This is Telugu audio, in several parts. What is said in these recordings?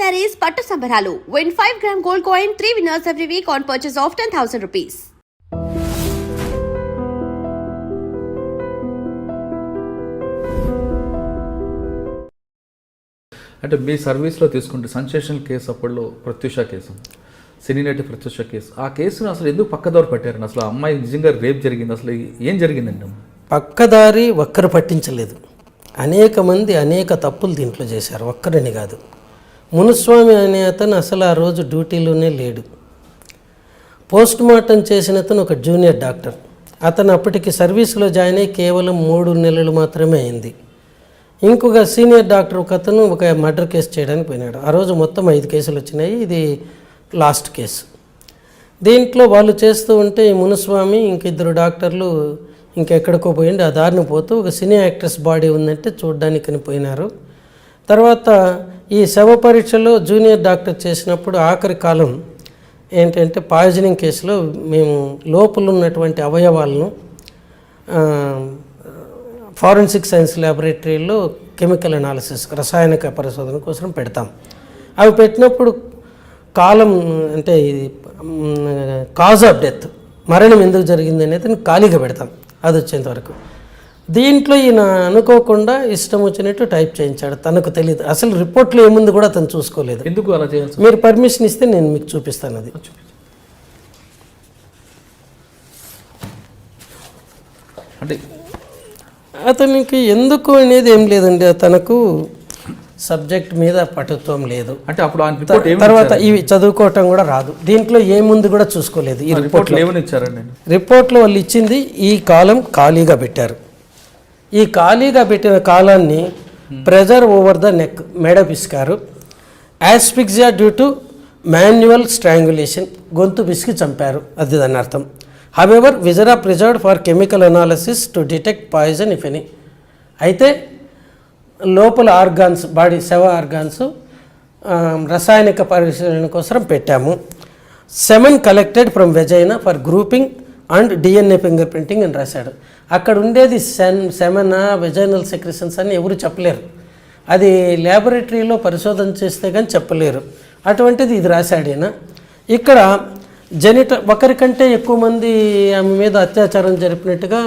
sarees పట్టు సంబరాలు. Win 5-gram gold coin, 3 winners every week on purchase of 10,000 rupees. అంటే మీ సర్వీస్లో తీసుకుంటే సెన్సేషనల్ కేసు అప్పట్లో ప్రత్యూష కేసు, సినీ నటి ప్రత్యూష కేసు, ఆ కేసును అసలు ఎందుకు పక్కదారి పట్టారని? అసలు ఆ అమ్మాయి నిజంగా రేప్ జరిగింది, అసలు ఏం జరిగిందండి? పక్కదారి ఒక్కరు పట్టించలేదు. అనేక మంది అనేక తప్పులు దీంట్లో చేశారు, ఒక్కరని కాదు. మునుస్వామి అనే అతను అసలు ఆ రోజు డ్యూటీలోనే లేడు. పోస్ట్ మార్టం చేసిన అతను ఒక జూనియర్ డాక్టర్. అతను అప్పటికి సర్వీస్లో జాయిన్ అయ్యి కేవలం 3 నెలలు మాత్రమే అయింది. ఇంకొక సీనియర్ డాక్టర్ ఒక అతను ఒక మర్డర్ కేసు చేయడానికి పోయినాడు. ఆ రోజు మొత్తం 5 కేసులు వచ్చినాయి, ఇది లాస్ట్ కేసు. దీంట్లో వాళ్ళు చేస్తూ ఉంటే ఈ మునుస్వామి ఇంకిద్దరు డాక్టర్లు ఇంకెక్కడికో పోయిండి, ఆ దారిని పోతూ ఒక సినీ యాక్ట్రెస్ బాడీ ఉందంటే చూడ్డానికి పోయినారు. తర్వాత ఈ శవ పరీక్షలో జూనియర్ డాక్టర్ చేసినప్పుడు ఆఖరి కాలం ఏంటంటే పాయిజనింగ్ కేసులో మేము లోపల ఉన్నటువంటి అవయవాలను ఫారెన్సిక్ సైన్స్ ల్యాబొరేటరీలో కెమికల్ అనాలిసిస్ రసాయనిక పరిశోధన కోసం పెడతాం. అవి పెట్టినప్పుడు కాలం అంటే ఇది కాజ్ ఆఫ్ డెత్, మరణం ఎందుకు జరిగింది అనేది ఖాళీగా పెడతాం అది వచ్చేంత వరకు. దీంట్లో ఈయన అనుకోకుండా ఇష్టం వచ్చినట్టు టైప్ చేయించాడు, తనకు తెలియదు. అసలు రిపోర్ట్లో ఏముంది కూడా అతను చూసుకోలేదు. ఎందుకు అలా చేయాలి? మీరు పర్మిషన్ ఇస్తే నేను మీకు చూపిస్తాను. అది అంటే అతనికి ఎందుకు అనేది ఏం లేదండి, తనకు సబ్జెక్ట్ మీద పటుత్వం లేదు. అంటే అప్పుడు తర్వాత ఇవి చదువుకోవటం కూడా రాదు. దీంట్లో ఏముంది కూడా చూసుకోలేదు. ఈ రిపోర్ట్లో రిపోర్ట్లో వాళ్ళు ఇచ్చింది ఈ కాలం ఖాళీగా పెట్టారు. ఈ ఖాళీగా పెట్టిన కాలాన్ని ప్రెజర్ ఓవర్ ద నెక్, మెడ పిసికారు. యాస్ఫిక్సియా డ్యూ టు మాన్యువల్ స్ట్రాంగులేషన్, గొంతు పిసికి చంపారు, అది దాని అర్థం. However విజరా preserved for chemical analysis to detect poison if any. అయితే లోపల ఆర్గాన్స్, బాడీ శవ ఆర్గాన్స్ రసాయనిక పరిశీలన కోసం పెట్టాము. Semen collected from vagina for grouping and DNA finger printing అని రాశాడు. అక్కడ ఉండేది సెమెనా వెజైనల్ సెక్రెషన్స్ అని ఎవరు చెప్పలేరు. అది ల్యాబొరేటరీలో పరిశోధన చేస్తే కానీ చెప్పలేరు. అటువంటిది ఇది రాశాడు ఈయన. ఇక్కడ ఒకరికంటే ఎక్కువ మంది ఆమె మీద అత్యాచారం జరిపినట్టుగా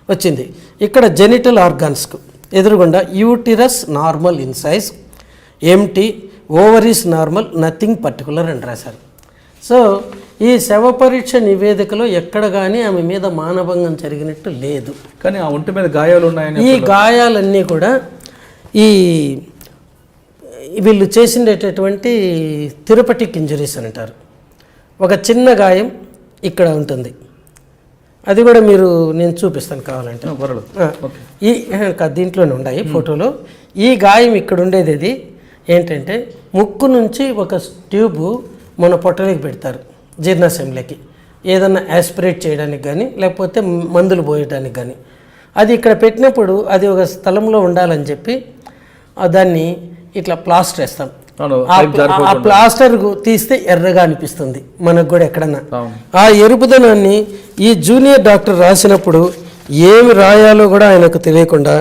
వచ్చింది. ఇక్కడ జెనిటల్ ఆర్గాన్స్కు ఎదురుగుండా uterus normal in size, empty, ovaries normal, nothing particular అని రాశారు. సో ఈ శవ పరీక్ష నివేదికలో ఎక్కడ కానీ ఆమె మీద మానభంగం జరిగినట్టు లేదు. కానీ ఆ ఒంటి మీద గాయాలు ఉన్నాయని, ఈ గాయాలన్నీ కూడా ఈ వీళ్ళు చేసినటువంటి థెరపటిక్ ఇంజరీస్ అని అంటారు. ఒక చిన్న గాయం ఇక్కడ ఉంటుంది, అది కూడా నేను చూపిస్తాను కావాలంటే. ఈ దీంట్లోనే ఉన్నాయి ఫోటోలో. ఈ గాయం ఇక్కడ ఉండేది అది ఏంటంటే ముక్కు నుంచి ఒక ట్యూబు మన పొట్టలోకి పెడతారు జీర్ణాశయంలోకి, ఏదన్నా యాస్పిరేట్ చేయడానికి కానీ లేకపోతే మందులు పోయడానికి కానీ. అది ఇక్కడ పెట్టినప్పుడు అది ఒక స్థలంలో ఉండాలని చెప్పి దాన్ని ఇట్లా ప్లాస్టర్ వేస్తాం. ఆ ప్లాస్టర్ తీస్తే ఎర్రగా అనిపిస్తుంది మనకు కూడా ఎక్కడన్నా. ఆ ఎరుపుదనాన్ని ఈ జూనియర్ డాక్టర్ రాసినప్పుడు ఏమి రాయాలో కూడా ఆయనకు తెలియకుండా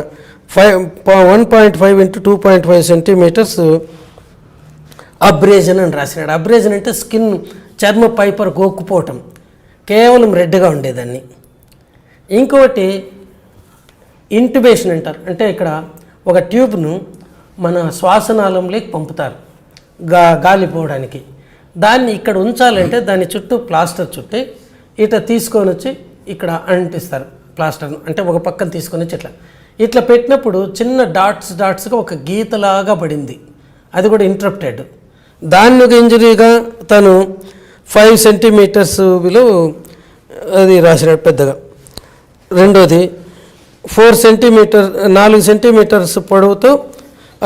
1.5 × 2.5 సెంటీమీటర్స్ అబ్రేజన్ అని రాసినాడు. అబ్రేజన్ అంటే స్కిన్, చర్మ పైపర్ గోక్కుపోవటం, కేవలం రెడ్గా ఉండేదాన్ని. ఇంకొకటి ఇంట్యుబేషన్ అంటారు. అంటే ఇక్కడ ఒక ట్యూబ్ను మన శ్వాసనాళంలోకి పంపుతారు గాలి పోవడానికి. దాన్ని ఇక్కడ ఉంచాలంటే దాని చుట్టూ ప్లాస్టర్ చుట్టి ఇట్లా తీసుకొని వచ్చి ఇక్కడ అంటిస్తారు ప్లాస్టర్ను. అంటే ఒక పక్కన తీసుకొని వచ్చి ఇట్లా పెట్టినప్పుడు చిన్న డాట్స్గా ఒక గీతలాగా పడింది, అది కూడా ఇంటరప్టెడ్. దాన్ని ఒక ఇంజరీగా తను 5 సెంటీమీటర్స్ విలువ అది రాసినాడు పెద్దగా. రెండోది 4 సెంటీమీటర్స్ పొడవుతో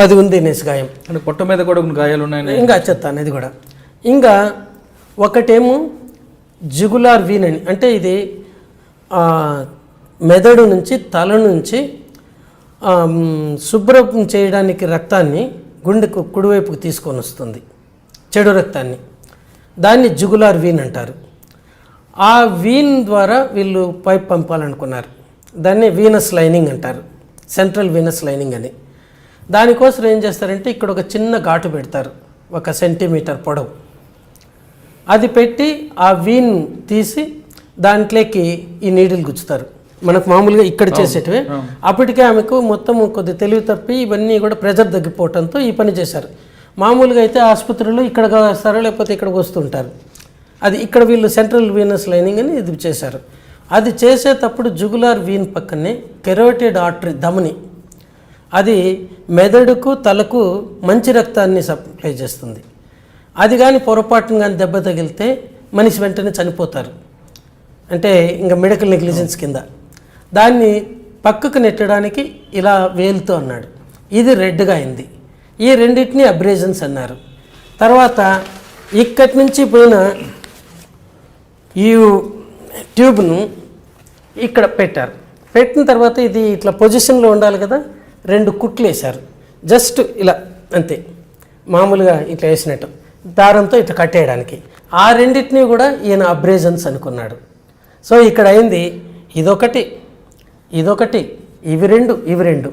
అది ఉంది నెస్ గాయం. అంటే పొట్ట మీద కూడా గాయాలు ఉన్నాయి. ఇంకా చెప్తాను అది కూడా. ఇంకా ఒకటేమో జుగులార్ వీన్ అని, అంటే ఇది మెదడు నుంచి తల నుంచి శుభ్రం చేయడానికి రక్తాన్ని గుండెకు కుడివైపుకు తీసుకొని వస్తుంది, చెడు రక్తాన్ని. దాన్ని జుగులార్ వీన్ అంటారు. ఆ వీన్ ద్వారా వీళ్ళు పైప్ పంపాలనుకున్నారు. దాన్ని వీనస్ లైనింగ్ అంటారు, సెంట్రల్ వీనస్ లైనింగ్ అని. దానికోసం ఏం చేస్తారంటే ఇక్కడ ఒక చిన్న ఘాటు పెడతారు 1 సెంటీమీటర్ పొడవు. అది పెట్టి ఆ వీన్ తీసి దాంట్లోకి ఈ నీడిల్ గుచ్చుతారు. మనకు మామూలుగా ఇక్కడ చేసేటివే. అప్పటికే ఆమెకు మొత్తం కొద్ది తెలివి తప్పి ఇవన్నీ కూడా ప్రెజర్ తగ్గిపోవడంతో ఈ పని చేశారు. మామూలుగా అయితే ఆసుపత్రులు ఇక్కడ వస్తారు, లేకపోతే ఇక్కడికి వస్తుంటారు. అది ఇక్కడ వీళ్ళు సెంట్రల్ వీనస్ లైనింగ్ అని ఇది చేశారు. అది చేసేటప్పుడు జుగులార్ వీన్ పక్కనే కెరోటిడ్ ఆర్టరీ ధమని, అది మెదడుకు తలకు మంచి రక్తాన్ని సప్లై చేస్తుంది. అది కానీ పొరపాటును కానీ దెబ్బ తగిలితే మనిషి వెంటనే చనిపోతారు, అంటే ఇంకా మెడికల్ నెగ్లిజెన్స్ కింద. దాన్ని పక్కకు నెట్టడానికి ఇలా వేలుతో అన్నాడు. ఇది రెడ్గా అయింది. ఈ రెండింటిని అబ్రేజన్స్ అన్నారు. తర్వాత ఇక్కడి నుంచి పోయిన ఈ ట్యూబ్ను ఇక్కడ పెట్టారు. పెట్టిన తర్వాత ఇది ఇట్లా పొజిషన్లో ఉండాలి కదా, 2 కుట్లు వేశారు. జస్ట్ ఇలా అంతే, మామూలుగా ఇట్లా వేసినట్టు దారంతో ఇట్లా కట్టేయడానికి. ఆ రెండింటినీ కూడా ఈయన అబ్రేజన్స్ అనుకున్నాడు. సో ఇక్కడ అయింది ఇదొకటి, ఇవి రెండు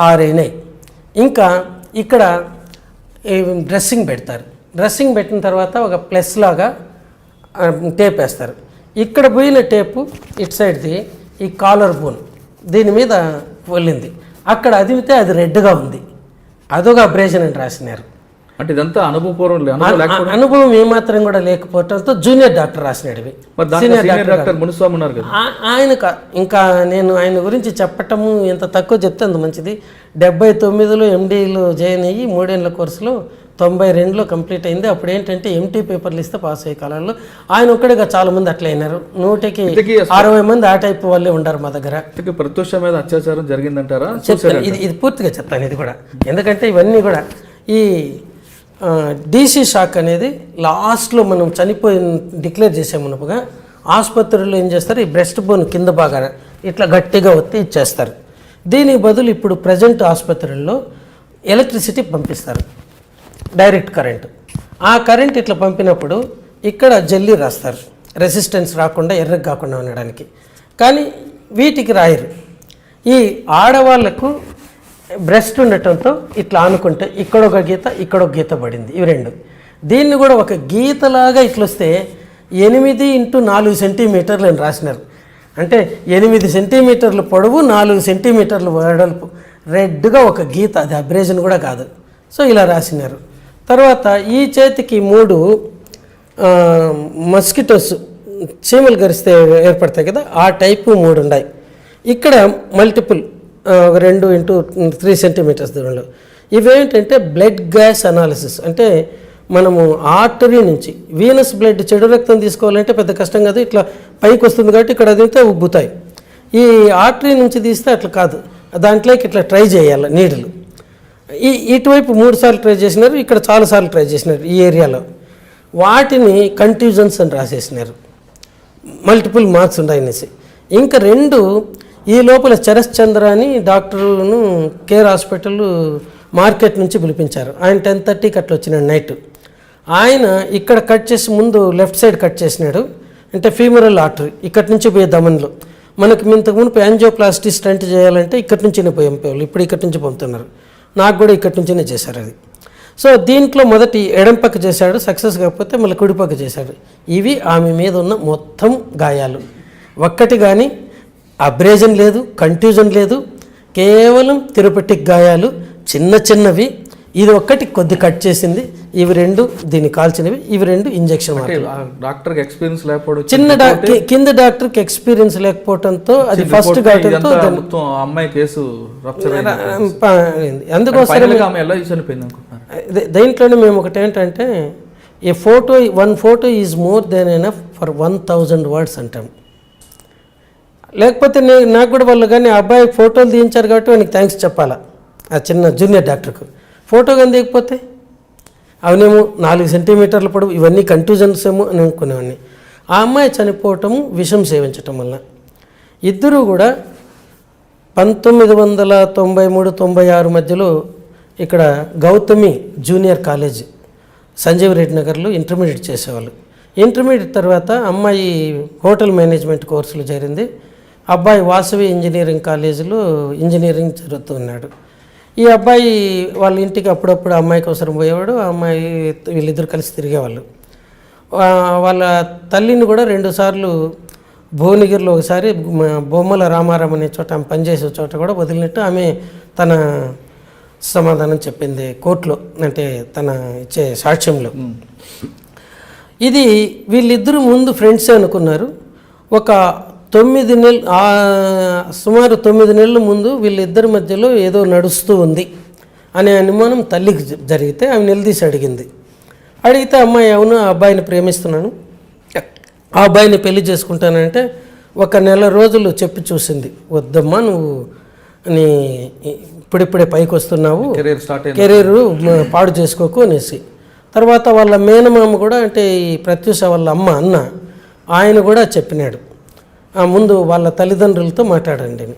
6 అయినాయి. ఇంకా ఇక్కడ డ్రెస్సింగ్ పెడతారు. డ్రెస్సింగ్ పెట్టిన తర్వాత ఒక ప్లస్ లాగా టేప్ వేస్తారు. ఇక్కడ పోయిన టేపు ఇటు సైడ్ది ఈ కాలర్ బోన్ దీని మీద వెళ్ళింది. అక్కడ అదిమితే అది రెడ్గా ఉంది, అదొక అబ్రేషన్ అని రాసినారు. అంటే ఇదంతా అనుభవపూర్వం అనుభవం ఏమాత్రం కూడా లేకపోవడంతో జూనియర్ డాక్టర్ రాసినాడు. సీనియర్ డాక్టర్ మునిస్వామి ఉన్నారు కదా, ఆయనకు ఇంకా నేను ఆయన గురించి చెప్పటము ఎంత తక్కువ చెప్తే అంత మంచిది. 79లో ఎండీలో జాయిన్ అయ్యి 3 ఏళ్ల కోర్సులో 92లో కంప్లీట్ అయింది. అప్పుడు ఏంటంటే ఎంటీ పేపర్లు ఇస్తే పాస్ అయ్యే కాలంలో ఆయన ఒక్కడిగా చాలా మంది అట్లా అయినారు. 100కి 60 మంది ఆ టైప్ వాళ్ళే ఉంటారు మా దగ్గర. ప్రత్యూష మీద అత్యాచారం జరిగిందంటారా? చెప్తాను, ఇది పూర్తిగా చెప్తాను. ఇది కూడా ఎందుకంటే ఇవన్నీ కూడా ఈ డీసీ షాక్ అనేది లాస్ట్లో మనం చనిపోయిన డిక్లేర్ చేసామన్నప్పుగా ఆసుపత్రుల్లో ఏం చేస్తారు, ఈ బ్రెస్ట్ బోన్ కింద బాగా ఇట్లా గట్టిగా ఒత్తి ఇచ్చేస్తారు. దీనికి బదులు ఇప్పుడు ప్రజెంట్ ఆసుపత్రుల్లో ఎలక్ట్రిసిటీ పంపిస్తారు, డైరెక్ట్ కరెంటు. ఆ కరెంట్ ఇట్లా పంపినప్పుడు ఇక్కడ జల్లీ రాస్తారు, రెసిస్టెన్స్ రాకుండా ఎర్రగా కాకుండా ఉండడానికి. కానీ వీటికి రాయరు. ఈ ఆడవాళ్లకు బ్రెస్ట్ ఉండటంతో ఇట్లా ఆనుకుంటే ఇక్కడొక గీత, ఇక్కడొక గీత పడింది, ఇవి 2. దీన్ని కూడా ఒక గీతలాగా ఇట్లా వస్తే 8x4 సెంటీమీటర్లు అని రాసినారు. అంటే 8 సెంటీమీటర్లు పొడవు, 4 సెంటీమీటర్లు వెడల్పు, రెడ్గా ఒక గీత. అది అబ్రేజన్ కూడా కాదు. సో ఇలా రాసినారు. తర్వాత ఈ చేతికి 3 మస్కిటోస్ చీమలు గరిస్తే ఏర్పడతాయి కదా, ఆ టైపు 3 ఉన్నాయి. ఇక్కడ మల్టిపుల్ 2x3 సెంటీమీటర్స్ దూరంలో. ఇవేంటంటే బ్లడ్ గ్యాస్ అనాలిసిస్. అంటే మనము ఆర్టరీ నుంచి వీనస్ బ్లడ్, చెడు రక్తం తీసుకోవాలంటే పెద్ద కష్టం కాదు, ఇట్లా పైకి వస్తుంది కాబట్టి ఇక్కడ అదితే ఉబ్బుతాయి. ఈ ఆర్టరీ నుంచి తీస్తే అట్లా కాదు, దాంట్లోకి ఇట్లా ట్రై చేయాలి నీడలు. ఇటువైపు 3 సార్లు ట్రై చేసినారు, ఇక్కడ చాలాసార్లు ట్రై చేసినారు ఈ ఏరియాలో. వాటిని కంట్యూజన్స్ అని రాసేసినారు, మల్టిపుల్ మార్క్స్ ఉన్నాయనేసి. ఇంకా 2 ఈ లోపల చరస్ చంద్ర అని డాక్టర్ను కేర్ హాస్పిటల్ మార్కెట్ నుంచి పిలిపించారు. ఆయన 10:30కి అట్లా వచ్చినాడు నైట్. ఆయన ఇక్కడ కట్ చేసి ముందు లెఫ్ట్ సైడ్ కట్ చేసినాడు, అంటే ఫీమరల్ ఆర్టరీ ఇక్కడి నుంచి పోయే దమన్లో. మనకి ఇంతకు మునుపు యాంజియోప్లాస్టీ స్టంట్ చేయాలంటే ఇక్కడి నుంచినే పంపేవాళ్ళు, ఇప్పుడు ఇక్కడి నుంచి పంపుతున్నారు. నాకు కూడా ఇక్కడి నుంచినే చేశారు అది. సో దీంట్లో మొదటి ఎడంపక్క చేశాడు, సక్సెస్ కాకపోతే మళ్ళీ కుడిపక్క చేశాడు. ఇవి ఆమె మీద ఉన్న మొత్తం గాయాలు. ఒక్కటి కానీ అబ్రేజన్ లేదు, కంట్యూజన్ లేదు, కేవలం థెరపెటిక్ గాయాలు చిన్నవి. ఇది ఒక్కటి కొద్ది కట్ చేసింది, ఇవి 2 దీన్ని కాల్చినవి, ఇవి 2 ఇంజెక్షన్. డాక్టర్కి ఎక్స్పీరియన్స్ లేకపోవడం, కింద డాక్టర్కి ఎక్స్పీరియన్స్ లేకపోవడంతో అది ఫస్ట్ ఘాటంతో అమ్మాయి కేసు అందుకోసం దీంట్లోనే మేము ఒకటి ఏంటంటే one photo is more than enough for 1000 words అంటాం. లేకపోతే నాకు కూడా వాళ్ళు కానీ అబ్బాయి ఫోటోలు తీయించారు కాబట్టి వానికి థ్యాంక్స్ చెప్పాలా, ఆ చిన్న జూనియర్ డాక్టర్కు. ఫోటో కానీ తీయకపోతే అవనేమో 4 సెంటీమీటర్ల పొడవు, ఇవన్నీ కంట్యూజన్స్ ఏమో అని అనుకునేవాడిని. ఆ అమ్మాయి చనిపోవటము విషం సేవించటం వల్ల. ఇద్దరూ కూడా 1993-96 మధ్యలో ఇక్కడ గౌతమి జూనియర్ కాలేజ్ సంజీవ్ రెడ్డి నగర్లో ఇంటర్మీడియట్ చేసేవాళ్ళు. ఇంటర్మీడియట్ తర్వాత అమ్మాయి హోటల్ మేనేజ్మెంట్ కోర్సులు చేరింది. అబ్బాయి వాసవి ఇంజనీరింగ్ కాలేజీలో ఇంజనీరింగ్ చదువుతున్నాడు. ఈ అబ్బాయి వాళ్ళ ఇంటికి అప్పుడప్పుడు అమ్మాయి కోసం పోయేవాడు, ఆ అమ్మాయి వీళ్ళిద్దరు కలిసి తిరిగేవాళ్ళు. వాళ్ళ తల్లిని కూడా 2 సార్లు భువనగిరిలో ఒకసారి బొమ్మల రామారాం అనే చోట ఆమె పనిచేసే చోట కూడా వదిలినట్టు ఆమె తన సమాధానం చెప్పింది కోర్టులో, అంటే తన ఇచ్చే సాక్ష్యంలో. ఇది వీళ్ళిద్దరూ ముందు ఫ్రెండ్సే అనుకున్నారు. ఒక 9 నెలలు సుమారు 9 నెలల ముందు వీళ్ళిద్దరి మధ్యలో ఏదో నడుస్తూ ఉంది అనే అనుమానం తల్లికి జరిగితే ఆమె నిలదీసి అడిగితే అమ్మాయి అవును ఆ అబ్బాయిని ప్రేమిస్తున్నాను, ఆ అబ్బాయిని పెళ్లి చేసుకుంటానంటే 1 నెల రోజులు చెప్పి చూసింది. వద్దమ్మా నువ్వు నీ ఇప్పుడిప్పుడే పైకి వస్తున్నావు, కెరీర్ పాడు చేసుకోకు అనేసి. తర్వాత వాళ్ళ మేనమామ కూడా, అంటే ఈ ప్రత్యూష వాళ్ళ అన్న ఆయన కూడా చెప్పినాడు, ముందు వాళ్ళ తల్లిదండ్రులతో మాట్లాడండి అని.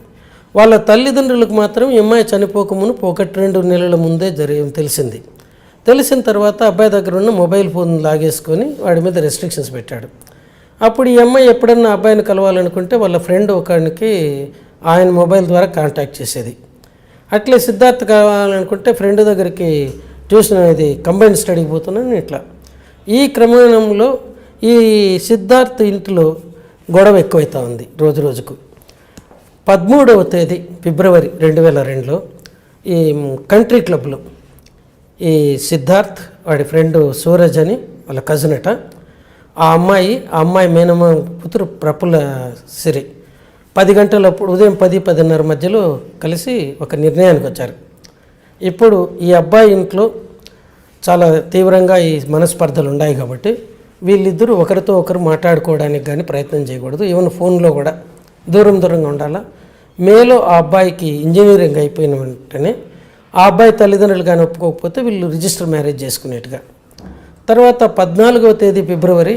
వాళ్ళ తల్లిదండ్రులకు మాత్రం ఈ అమ్మాయి చనిపోకమును 1-2 నెలల ముందే తెలిసింది. తెలిసిన తర్వాత అబ్బాయి దగ్గర ఉన్న మొబైల్ ఫోన్ లాగేసుకొని వాడి మీద రెస్ట్రిక్షన్స్ పెట్టాడు. అప్పుడు ఈ అమ్మాయి ఎప్పుడన్నా అబ్బాయిని కలవాలనుకుంటే వాళ్ళ ఫ్రెండ్ ఒకరికి ఆయన మొబైల్ ద్వారా కాంటాక్ట్ చేసేది. అట్లే సిద్ధార్థ్ కావాలనుకుంటే ఫ్రెండ్ దగ్గరికి ట్యూషన్ ఇది కంబైన్డ్ స్టడీకి పోతున్నాను ఇట్లా. ఈ క్రమంలో ఈ సిద్ధార్థ్ ఇంటిలో గొడవ ఎక్కువైతా ఉంది రోజు రోజుకు. 13వ తేదీ ఫిబ్రవరి 2002లో ఈ కంట్రీ క్లబ్లో ఈ సిద్ధార్థ్ వాడి ఫ్రెండ్ సూరజ్ అని వాళ్ళ కజిన్ అట, ఆ అమ్మాయి మేనమ్మ కూతురు ప్రఫుల్ల సిరి 10 గంటలప్పుడు ఉదయం 10-10:30 మధ్యలో కలిసి ఒక నిర్ణయానికి వచ్చారు. ఇప్పుడు ఈ అబ్బాయి ఇంట్లో చాలా తీవ్రంగా ఈ మనస్పర్ధలు ఉన్నాయి కాబట్టి వీళ్ళిద్దరూ ఒకరితో ఒకరు మాట్లాడుకోవడానికి కానీ ప్రయత్నం చేయకూడదు, ఈవెన్ ఫోన్లో కూడా దూరంగా ఉండాలా. మేలో ఆ అబ్బాయికి ఇంజనీరింగ్ అయిపోయిన వెంటనే ఆ అబ్బాయి తల్లిదండ్రులు కానీ ఒప్పుకోకపోతే వీళ్ళు రిజిస్టర్ మ్యారేజ్ చేసుకునేట్టుగా. తర్వాత 14వ తేదీ ఫిబ్రవరి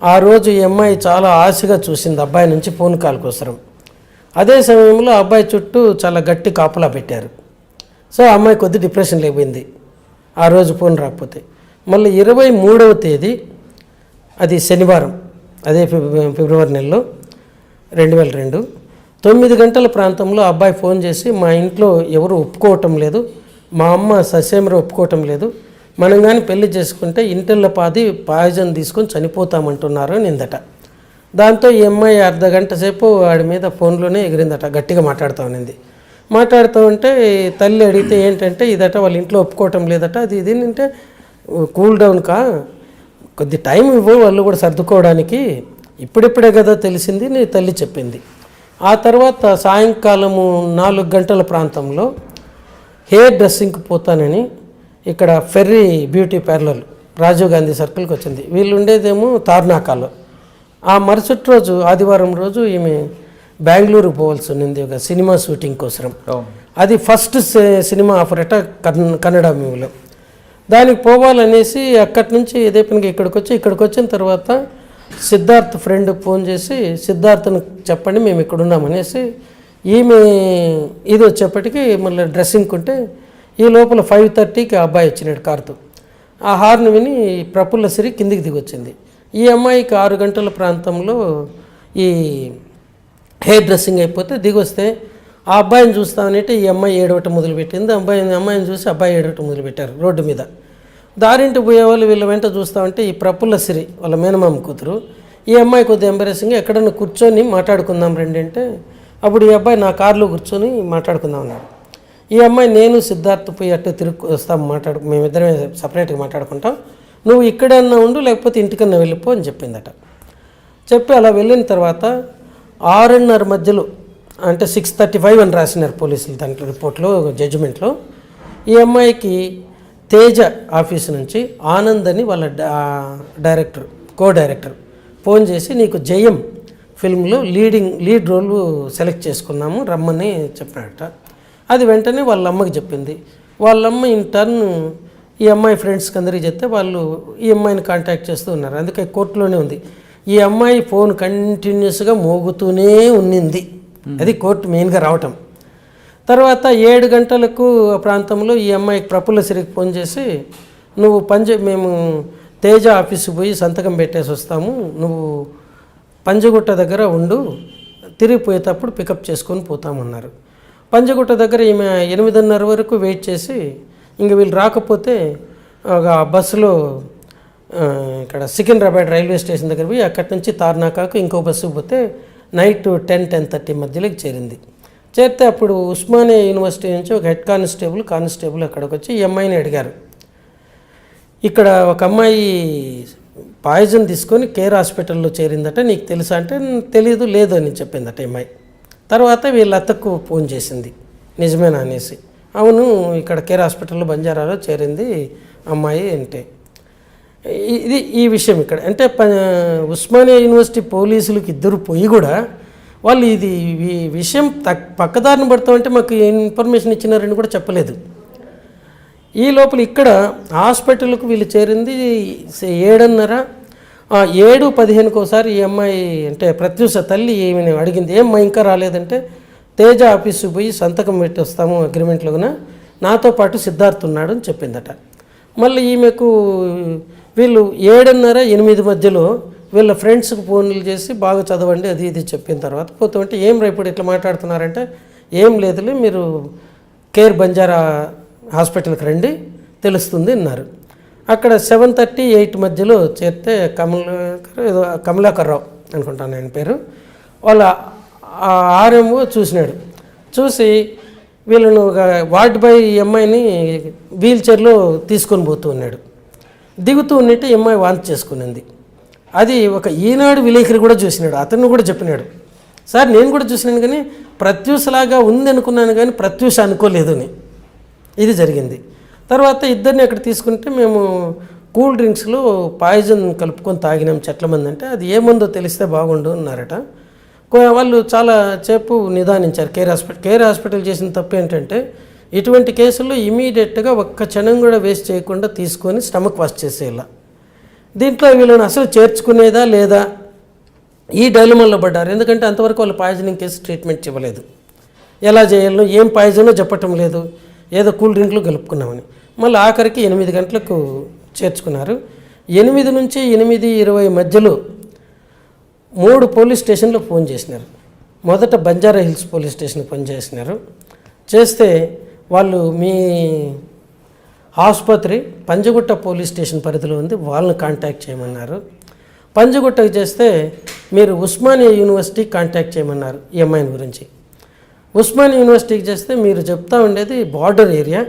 ఆ రోజు ఈ అమ్మాయి చాలా ఆశగా చూసింది అబ్బాయి నుంచి ఫోన్ కాల్ కోసరం. అదే సమయంలో ఆ అబ్బాయి చుట్టూ చాలా గట్టి కాపలా పెట్టారు. సో ఆ అమ్మాయి కొద్ది డిప్రెషన్ లేకపోయింది ఆ రోజు ఫోన్ రాకపోతే. మళ్ళీ 23వ తేదీ అది శనివారం, అదే ఫిబ్రవరి నెలలో 2002 9 గంటల ప్రాంతంలో అబ్బాయి ఫోన్ చేసి మా ఇంట్లో ఎవరు ఒప్పుకోవటం లేదు, మా అమ్మ ససేమరు ఒప్పుకోవటం లేదు, మనం కానీ పెళ్లి చేసుకుంటే ఇంటిళ్ళ పాయిజన్ తీసుకొని చనిపోతామంటున్నారు నిందట. దాంతో ఈ అమ్మాయి అర్ధగంట సేపు వాడి మీద ఫోన్లోనే ఎగిరిందట, గట్టిగా మాట్లాడుతూ ఉన్నింది. మాట్లాడుతూ ఉంటే తల్లి అడిగితే ఏంటంటే ఇదట వాళ్ళ ఇంట్లో ఒప్పుకోవటం లేదట, అది ఇది అంటే కూల్ డౌన్ కొద్ది టైం ఇవ్వు వాళ్ళు కూడా సర్దుకోవడానికి, ఇప్పుడిప్పుడే కదా తెలిసింది నీ తల్లి చెప్పింది. ఆ తర్వాత సాయంకాలము 4 గంటల ప్రాంతంలో హెయిర్ డ్రెస్సింగ్కి పోతానని ఇక్కడ fairy beauty parlour Rajiv Gandhi సర్కిల్కి వచ్చింది. వీళ్ళు ఉండేదేమో తార్నాకాలో. ఆ మరుసటి రోజు ఆదివారం రోజు ఈమె బెంగళూరు పోవాల్సి ఉన్నింది ఒక సినిమా షూటింగ్ కోసం. అది ఫస్ట్ సినిమా ఆఫర్ అట కన్నడ మూవీలో. దానికి పోవాలనేసి అక్కడి నుంచి ఇదే పనికి ఇక్కడికి వచ్చిన తర్వాత సిద్ధార్థ్ ఫ్రెండ్ ఫోన్ చేసి సిద్ధార్థ్ని చెప్పండి మేము ఇక్కడ ఉన్నామనేసి ఈమె ఇది వచ్చేప్పటికి మళ్ళీ డ్రెస్సింగ్ ఉంటే ఈ లోపల 5:30కి ఆ అబ్బాయి వచ్చినాడు కారుతో. ఆ హార్న్ విని ప్రఫుల్ల సిరి కిందికి దిగొచ్చింది. ఈ అమ్మాయికి 6 గంటల ప్రాంతంలో ఈ హెయిర్ డ్రెస్సింగ్ అయిపోతే దిగొస్తే ఆ అబ్బాయిని చూస్తామనంటే ఈ అమ్మాయి ఏడవటం మొదలుపెట్టింది. అమ్మాయిని చూసి అబ్బాయి ఏడవటం మొదలుపెట్టారు రోడ్డు మీద. దారింటి పోయేవాళ్ళు వీళ్ళ వెంట చూస్తామంటే ఈ ప్రఫుల్ల సిరి వాళ్ళ మేనమామ కూతురు ఈ అమ్మాయి కొద్దిగా ఎంబరేసింగ్ ఎక్కడన్నా కూర్చొని మాట్లాడుకుందాం రండి అంటే అప్పుడు ఈ అబ్బాయి నా కారులో కూర్చొని మాట్లాడుకుందాం అన్నాడు. ఈ అమ్మాయి నేను సిద్ధార్థ్ పోయి అట్టు తిరుగు వస్తాం మేమిద్దరమే సపరేట్గా మాట్లాడుకుంటాం, నువ్వు ఇక్కడన్నా ఉండు లేకపోతే ఇంటికన్నా వెళ్ళిపో అని చెప్పిందట. చెప్పి అలా వెళ్ళిన తర్వాత 6:30 మధ్యలో అంటే 6:35 అని రాసినారు పోలీసులు దాంట్లో రిపోర్ట్లో జడ్జిమెంట్లో. ఈ అమ్మాయికి తేజ ఆఫీస్ నుంచి ఆనంద్ అని వాళ్ళ కో డైరెక్టర్ ఫోన్ చేసి నీకు జయం ఫిల్మ్లో లీడ్ రోల్ సెలెక్ట్ చేసుకున్నాము రమ్మని చెప్పినట్ట. అది వెంటనే వాళ్ళ అమ్మకి చెప్పింది. వాళ్ళమ్మ ఇన్ టర్న్ ఈ అమ్మాయి ఫ్రెండ్స్కి అందరికీ చెప్తే వాళ్ళు ఈ అమ్మాయిని కాంటాక్ట్ చేస్తూ ఉన్నారు. అందుకే కోర్టులోనే ఉంది. ఈ అమ్మాయి ఫోన్ కంటిన్యూస్గా మోగుతూనే ఉన్నింది. అది కోర్టు మెయిన్గా రావటం. తర్వాత 7 గంటలకు ప్రాంతంలో ఈ అమ్మాయికి ప్రఫుల్ల సిరికి ఫోన్ చేసి నువ్వు మేము తేజ ఆఫీస్కి పోయి సంతకం పెట్టేసి వస్తాము, నువ్వు పంజగుట్ట దగ్గర ఉండు, తిరిగిపోయేటప్పుడు పికప్ చేసుకొని పోతామన్నారు. పంజగుట్ట దగ్గర ఈమె 8:30 వరకు వెయిట్ చేసి ఇంక వీళ్ళు రాకపోతే ఒక బస్సులో ఇక్కడ సికింద్రాబాద్ రైల్వే స్టేషన్ దగ్గర పోయి అక్కడి నుంచి తార్నాకాకు ఇంకో బస్సు పోతే నైట్ 10-10:30 మధ్యలోకి చేరింది. చేరితే అప్పుడు ఉస్మానియా యూనివర్సిటీ నుంచి ఒక హెడ్ కానిస్టేబుల్ అక్కడికి వచ్చి ఈ అమ్మాయిని అడిగారు. ఇక్కడ ఒక అమ్మాయి పాయిజన్ తీసుకొని కేర్ హాస్పిటల్లో చేరిందట, నీకు తెలుసా అంటే తెలియదు, లేదు అని చెప్పిందట అమ్మాయి. తర్వాత వీళ్ళ అత్తకు ఫోన్ చేసింది, నిజమేనా అనేసి. అవును, ఇక్కడ కేర్ హాస్పిటల్లో బంజారాలో చేరింది అమ్మాయి అంటే. ఇది ఈ విషయం ఇక్కడ అంటే ఉస్మానియా యూనివర్సిటీ పోలీసులకు ఇద్దరు పోయి కూడా వాళ్ళు ఇది ఈ విషయం పక్కదారిని పడతామంటే మాకు ఇన్ఫర్మేషన్ ఇచ్చినారని కూడా చెప్పలేదు. ఈ లోపల ఇక్కడ హాస్పిటల్కు వీళ్ళు చేరింది 7:30, 7:15 ఒకసారి ఈ అమ్మాయి అంటే ప్రత్యూష తల్లి ఏమని అడిగింది, ఏమ్మా ఇంకా రాలేదంటే తేజ ఆఫీసుకు పోయి సంతకం పెట్టి వస్తాము అగ్రిమెంట్లోన, నాతో పాటు సిద్ధార్థ్ ఉన్నాడు అని చెప్పిందట. మళ్ళీ ఈమెకు వీళ్ళు 7:30-8 మధ్యలో వీళ్ళ ఫ్రెండ్స్కి ఫోన్లు చేసి బాగా చదవండి అది ఇది చెప్పిన తర్వాత పోతుంటే ఏం రేపు ఇట్లా మాట్లాడుతున్నారంటే ఏం లేదులే మీరు కేర్ బంజారా హాస్పిటల్కి రండి తెలుస్తుంది అన్నారు. అక్కడ 7:30-8 మధ్యలో చేరితే కమలాకర్ రావు అనుకుంటాను ఆయన పేరు, వాళ్ళ ఆర్ఎంఓ చూసినాడు. చూసి వీళ్ళను వార్డ్ బాయ్ అమ్మాయిని వీల్ చైర్లో తీసుకొని పోతూ ఉన్నాడు. దిగుతూ ఉన్నట్టు అమ్మాయి వాంతి చేసుకునింది. అది ఒక ఈనాడు విలేకరి కూడా చూసినాడు, అతను కూడా చెప్పినాడు, సార్ నేను కూడా చూసినాను కానీ ప్రత్యూషలాగా ఉంది అనుకున్నాను కానీ ప్రత్యూష అనుకోలేదు అని. ఇది జరిగింది. తర్వాత ఇద్దరిని అక్కడ తీసుకుంటే మేము కూల్ డ్రింక్స్లో పాయిజన్ కలుపుకొని తాగినాం చెట్ల మంది అంటే అది ఏముందో తెలిస్తే బాగుండు అన్నారట. వాళ్ళు చాలా సేపు నిదానించారు. కేర్ హాస్పిటల్ చేసిన తప్పు ఏంటంటే ఇటువంటి కేసుల్లో ఇమీడియట్గా ఒక్క క్షణం కూడా వేస్ట్ చేయకుండా తీసుకొని స్టమక్ వాష్ చేసేలా. దీంట్లో వీళ్ళని అసలు చేర్చుకునేదా లేదా ఈ డైలమాలో పడ్డారు. ఎందుకంటే అంతవరకు వాళ్ళు పాయిజనింగ్ కేసు ట్రీట్మెంట్ ఇవ్వలేదు, ఎలా చేయాలో ఏం పాయిజనో చెప్పటం లేదు, ఏదో కూల్ డ్రింక్లు కలుపుకున్నామని. మళ్ళీ ఆఖరికి 8 గంటలకు చేర్చుకున్నారు. 8 నుంచి 8:20 మధ్యలో 3 పోలీస్ స్టేషన్లో ఫోన్ చేసినారు. మొదట బంజారా హిల్స్ పోలీస్ స్టేషన్కి ఫోన్ చేసినారు. చేస్తే వాళ్ళు మీ ఆసుపత్రి పంజగుట్ట పోలీస్ స్టేషన్ పరిధిలో ఉంది, వాళ్ళని కాంటాక్ట్ చేయమన్నారు. పంజగుట్టకు చేస్తే మీరు ఉస్మానియా యూనివర్సిటీకి కాంటాక్ట్ చేయమన్నారు ఈ అమ్మాయిని గురించి. ఉస్మానియా యూనివర్సిటీకి చేస్తే మీరు చెప్తా ఉండేది బార్డర్ ఏరియా,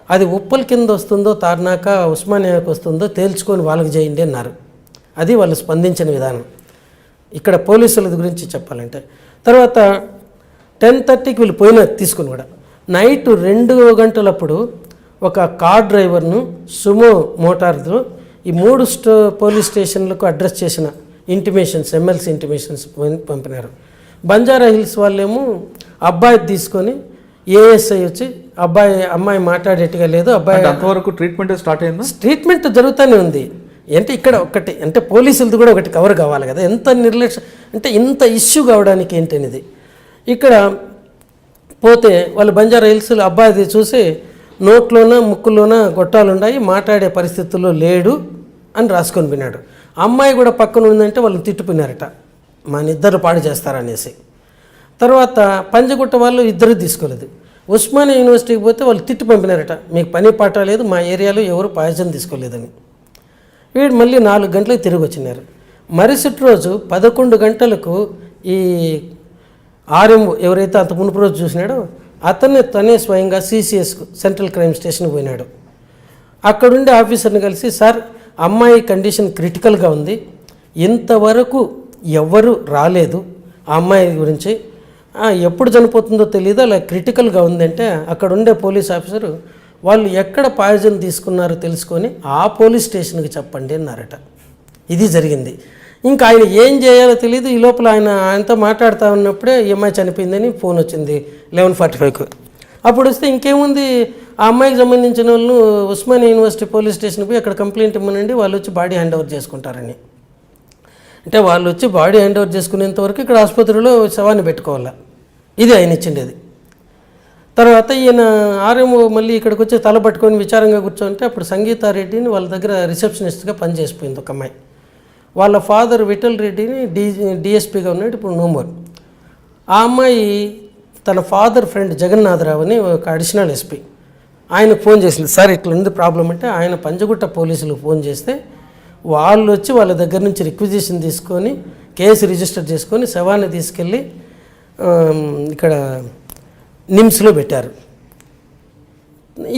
అది ఉప్పల్ కింద వస్తుందో తార్నాక ఉస్మానియాకి వస్తుందో తేల్చుకొని వాళ్ళకి చేయండి అన్నారు. అది వాళ్ళు స్పందించిన విధానం ఇక్కడ పోలీసుల గురించి చెప్పాలంటే. తర్వాత 10:30కి వీళ్ళు పోయిన తీసుకుని కూడా నైట్ 2 గంటలప్పుడు ఒక కార్ డ్రైవర్ను సుమో మోటార్తో ఈ 3 పోలీస్ స్టేషన్లకు అడ్రస్ చేసిన ఇంటిమేషన్స్ ఎమ్మెల్సీ ఇంటిమేషన్స్ పంపినారు. బంజారా హిల్స్ వాళ్ళేమో అబ్బాయి తీసుకొని ఏఎస్ఐ వచ్చి అమ్మాయి మాట్లాడేట్టుగా లేదు, అబ్బాయి అంతవరకు ట్రీట్మెంట్ స్టార్ట్ అయిందా? ట్రీట్మెంట్ జరుగుతూనే ఉంది. అంటే ఇక్కడ ఒకటి అంటే పోలీసులది కూడా ఒకటి కవర్ కావాలి కదా, ఎంత నిర్లక్ష్యం అంటే ఇంత ఇష్యూ కావడానికి ఏంటనేది. ఇక్కడ పోతే వాళ్ళు బంజారా హిల్స్ అబ్బాయిది చూసి నోట్లోన ముక్కులోన గొట్టాలున్నాయి, మాట్లాడే పరిస్థితుల్లో లేడు అని రాసుకొని విన్నాడు. అమ్మాయి కూడా పక్కన ఉందంటే వాళ్ళు తిట్టుకున్నారట, మా ఇద్దరు పాడు చేస్తారనేసి. తర్వాత పంజగుట్ట వాళ్ళు ఇద్దరు తీసుకోలేదు. ఉస్మానియా యూనివర్సిటీకి పోతే వాళ్ళు తిట్టి పంపినారట, మీకు పని పాట లేదు, మా ఏరియాలో ఎవరు పాయసం తీసుకోలేదని. వీడు మళ్ళీ 4 గంటలకు తిరిగి వచ్చినారు. మరుసటి రోజు 11 గంటలకు ఈ ఆర్ఎం ఎవరైతే అంత మునుపు రోజు చూసినాడో తనే స్వయంగా సిసిఎస్కు సెంట్రల్ క్రైమ్ స్టేషన్కి పోయినాడు. అక్కడుండే ఆఫీసర్ని కలిసి, సార్ అమ్మాయి కండిషన్ క్రిటికల్గా ఉంది, ఇంతవరకు ఎవ్వరూ రాలేదు ఆ అమ్మాయి గురించి, ఎప్పుడు చనిపోతుందో తెలియదు, అలా క్రిటికల్గా ఉందంటే అక్కడ ఉండే పోలీస్ ఆఫీసరు వాళ్ళు ఎక్కడ పాయిజన్ తీసుకున్నారో తెలుసుకొని ఆ పోలీస్ స్టేషన్కి చెప్పండి అన్నారట. ఇది జరిగింది. ఇంకా ఆయన ఏం చేయాలో తెలియదు. ఈ లోపల ఆయనతో మాట్లాడుతూ ఉన్నప్పుడే ఈ అమ్మాయి చనిపోయిందని ఫోన్ వచ్చింది 11:45కు. అప్పుడు వస్తే ఇంకేముంది, ఆ అమ్మాయికి సంబంధించిన వాళ్ళు ఉస్మానియా యూనివర్సిటీ పోలీస్ స్టేషన్కి పోయి అక్కడ కంప్లైంట్ ఇవ్వనండి, వాళ్ళు వచ్చి బాడీ హ్యాండ్ ఓవర్ చేసుకుంటారని. అంటే వాళ్ళు వచ్చి బాడీ హ్యాండ్ ఓవర్ చేసుకునేంత వరకు ఇక్కడ ఆసుపత్రిలో శవాన్ని పెట్టుకోవాలా. ఇది ఆయన ఇచ్చిండేది. తర్వాత ఈయన ఆర్ఎంఓ మళ్ళీ ఇక్కడికి వచ్చి తల పట్టుకొని విచారంగా కూర్చోంటే అప్పుడు సంగీతారెడ్డిని వాళ్ళ దగ్గర రిసెప్షనిస్ట్గా పనిచేసిపోయింది ఒక అమ్మాయి. వాళ్ళ ఫాదర్ విఠల్ రెడ్డిని డిఎస్పీగా ఉన్నాడు, ఇప్పుడు నోమోర్. ఆ అమ్మాయి తన ఫాదర్ ఫ్రెండ్ జగన్నాథరావు అని ఒక అడిషనల్ ఎస్పీ ఆయనకు ఫోన్ చేసింది. సార్ ఇట్లా ఉంది ప్రాబ్లం అంటే ఆయన పంజగుట్ట పోలీసులకు ఫోన్ చేస్తే వాళ్ళు వచ్చి వాళ్ళ దగ్గర నుంచి రిక్విజిషన్ తీసుకొని కేసు రిజిస్టర్ చేసుకొని శవాన్ని తీసుకెళ్ళి ఇక్కడ నిమ్స్లో పెట్టారు.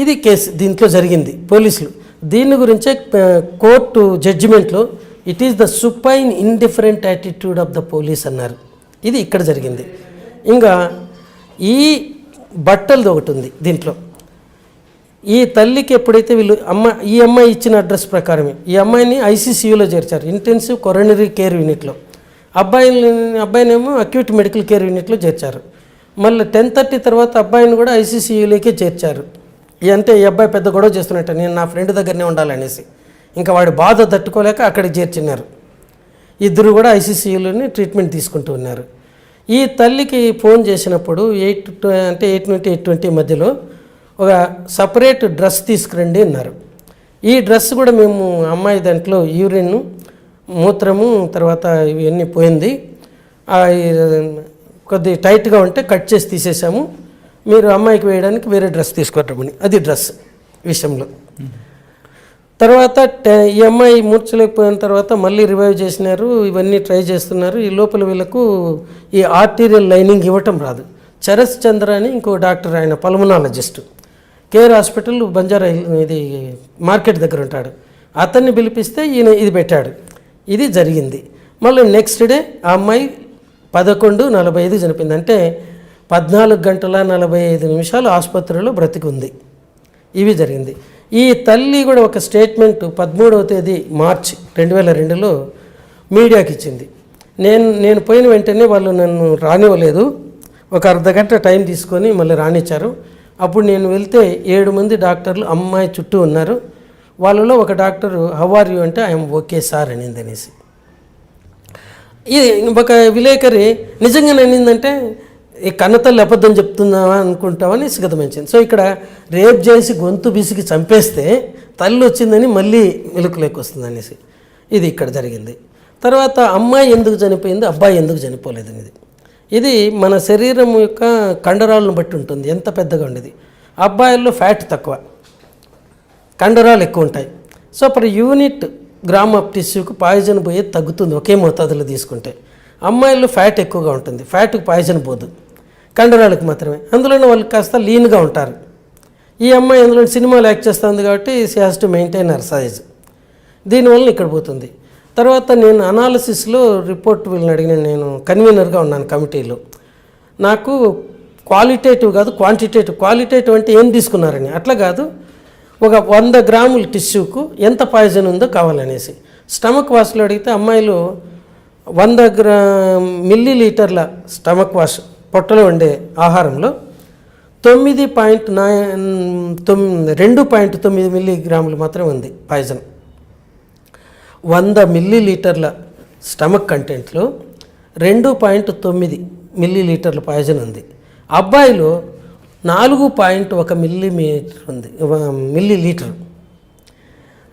ఇది కేసు దీంట్లో జరిగింది. పోలీసులు దీని గురించే కోర్టు జడ్జిమెంట్లో it is the supine indifferent attitude of the police అన్నారు. ఇది ఇక్కడ జరిగింది. ఇంకా ఈ బట్టలది ఒకటి ఉంది దీంట్లో. ఈ తల్లికి ఎప్పుడైతే ఈ అమ్మాయి ఇచ్చిన అడ్రస్ ప్రకారమే ఈ అమ్మాయిని ఐసీసీయూలో చేర్చారు, ఇంటెన్సివ్ కొరోనరీ కేర్ యూనిట్లో. అబ్బాయినేమో అక్యూట్ మెడికల్ కేర్ యూనిట్లో చేర్చారు. మళ్ళీ 10:30 తర్వాత అబ్బాయిని కూడా ఐసీసీయూలోకే చేర్చారు. అంటే ఈ అబ్బాయి పెద్ద గొడవ చేస్తున్నట్టు, నేను నా ఫ్రెండ్ దగ్గరనే ఉండాలనేసి ఇంకా వాడి బాధ తట్టుకోలేక అక్కడికి చేర్చినారు. ఇద్దరు కూడా ఐసీసీయూలోనే ట్రీట్మెంట్ తీసుకుంటూ ఉన్నారు. ఈ తల్లికి ఫోన్ చేసినప్పుడు 8 నుండి 8:20 మధ్యలో ఒక సపరేట్ డ్రెస్ తీసుకురండి అన్నారు. ఈ డ్రెస్ కూడా మేము అమ్మాయి దాంట్లో యూరిన్ మూత్రము తర్వాత ఇవన్నీ పోయింది, కొద్ది టైట్గా ఉంటే కట్ చేసి తీసేసాము, మీరు అమ్మాయికి వేయడానికి వేరే డ్రెస్ తీసుకొట్టమని. అది డ్రెస్ విషయంలో. తర్వాత ఈ అమ్మాయి మూర్చలేకపోయిన తర్వాత మళ్ళీ రివైవ్ చేసినారు, ఇవన్నీ ట్రై చేస్తున్నారు. ఈ లోపల వీళ్ళకు ఈ ఆర్టీరియల్ లైనింగ్ ఇవ్వటం రాదు. చరస్ చంద్ర అని ఇంకో డాక్టర్, ఆయన పల్మనాలజిస్ట్, కేర్ హాస్పిటల్ బంజారా ఇది మార్కెట్ దగ్గర ఉంటాడు. అతన్ని పిలిపిస్తే ఈయన ఇది పెట్టాడు. ఇది జరిగింది. మళ్ళీ నెక్స్ట్ డే ఆ అమ్మాయి 11:45 చనిపోయింది. అంటే 14 గంటల 45 నిమిషాలు ఆసుపత్రిలో బ్రతికుంది. ఇవి జరిగింది. ఈ తల్లి కూడా ఒక స్టేట్మెంట్ 13వ తేదీ మార్చి 2002లో మీడియాకి ఇచ్చింది. నేను పోయిన వెంటనే వాళ్ళు నన్ను రానివ్వలేదు, ఒక అర్ధగంట టైం తీసుకొని మళ్ళీ రానిచ్చారు. అప్పుడు నేను వెళ్తే 7 మంది డాక్టర్లు అమ్మాయి చుట్టూ ఉన్నారు. వాళ్ళలో ఒక డాక్టరు హౌ ఆర్ యూ అంటే ఐఎమ్ ఓకే సార్ అనింది అనేసి. ఇది ఒక విలేకరి నిజంగానే అనిందంటే ఈ కన్నతల్లి అబద్ధం చెప్తున్నావా అనుకుంటామని సిగతమించింది. సో ఇక్కడ రేప్ చేసి గొంతు బిసికి చంపేస్తే తల్లి వచ్చిందని మళ్ళీ వెలుగులోకి వస్తుంది అనేసి ఇది ఇక్కడ జరిగింది. తర్వాత అమ్మాయి ఎందుకు చనిపోయింది, అబ్బాయి ఎందుకు చనిపోలేదు అనేది, ఇది మన శరీరం యొక్క కండరాలను బట్టి ఉంటుంది, ఎంత పెద్దగా ఉండేది. అబ్బాయిల్లో ఫ్యాట్ తక్కువ, కండరాలు ఎక్కువ ఉంటాయి. So per unit gram of టిష్యూకు పాయిజన్ పోయేది తగ్గుతుంది ఒకే మోతాదులో తీసుకుంటే. అమ్మాయిల్లో ఫ్యాట్ ఎక్కువగా ఉంటుంది, ఫ్యాట్కి పాయిజన్ పోదు, కండరాలకు మాత్రమే. అందులోనే వాళ్ళు కాస్త లీన్గా ఉంటారు. ఈ అమ్మాయి అందులో సినిమాలు యాక్ట్ చేస్తుంది కాబట్టి she has to maintain her size, దీనివల్ల ఇక్కడ పోతుంది. తర్వాత నేను అనాలిసిస్లో రిపోర్ట్ వీళ్ళని అడిగిన, నేను కన్వీనర్గా ఉన్నాను కమిటీలో. నాకు క్వాలిటేటివ్ కాదు క్వాంటిటేటివ్, క్వాలిటేటివ్ అంటే ఏం తీసుకున్నారని అట్లా కాదు, ఒక 100 గ్రాముల టిష్యూకు ఎంత పాయిజన్ ఉందో కావాలనేసి. స్టమక్ వాష్లో అడిగితే అమ్మాయిలు 100 మిల్లీలీటర్ల స్టమక్ వాష్ పొట్టలో ఉండే ఆహారంలో 2.9 మిల్లీగ్రాములు మాత్రమే ఉంది పాయిజన్. 100 మిల్లీలీటర్ల స్టమక్ కంటెంట్లో 2.9 మిల్లీలీటర్ల పాయిజన్ ఉంది. అబ్బాయిలో 4.1 మిల్లీమీటర్ ఉంది, మిల్లీలీటర్.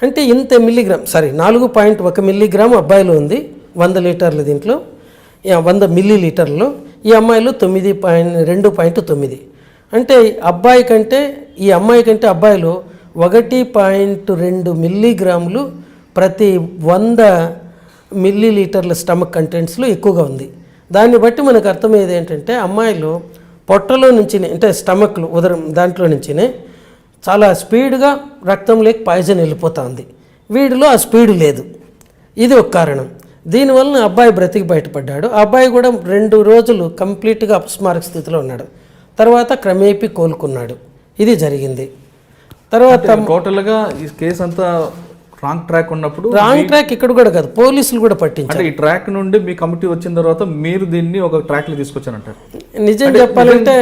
అంటే ఇంత మిల్లీగ్రామ్ 4.1 మిల్లీగ్రామ్ అబ్బాయిలో ఉంది 100 లీటర్ల దీంట్లో, 100 మిల్లీలీటర్లో. ఈ అమ్మాయిలో 2.9. అంటే అబ్బాయి కంటే ఈ అమ్మాయి కంటే అబ్బాయిలో 1.2 మిల్లీగ్రాములు ప్రతి 100 మిల్లీలీటర్ల స్టమక్ కంటెంట్స్లో ఎక్కువగా ఉంది. దాన్ని బట్టి మనకు అర్థమయ్యేది ఏంటంటే అమ్మాయిలో పొట్టలో నుంచి అంటే స్టమక్లో ఉదరం దాంట్లో నుంచినే చాలా స్పీడ్గా రక్తంలోకి పాయిజన్ వెళ్ళిపోతుంది. వీడిలో ఆ స్పీడ్ లేదు, ఇది ఒక కారణం. దీనివల్ల అబ్బాయి బ్రతికి బయటపడ్డాడు. ఆ అబ్బాయి కూడా 2 రోజులు కంప్లీట్గా అపస్మారక స్థితిలో ఉన్నాడు. తర్వాత క్రమేపీ కోలుకున్నాడు. ఇది జరిగింది. తర్వాత టోటల్గా ఈ కేసు అంతా రాంగ్ ట్రాక్ ఉన్నప్పుడు, రాంగ్ ట్రాక్ ఇక్కడ కూడా కాదు, పోలీసులు కూడా పట్టించారు. ఈ ట్రాక్ నుండి మీ కమిటీ వచ్చిన తర్వాత మీరు దీన్ని ఒక ట్రాక్లో తీసుకొచ్చానంటారు. నిజం చెప్పాలంటే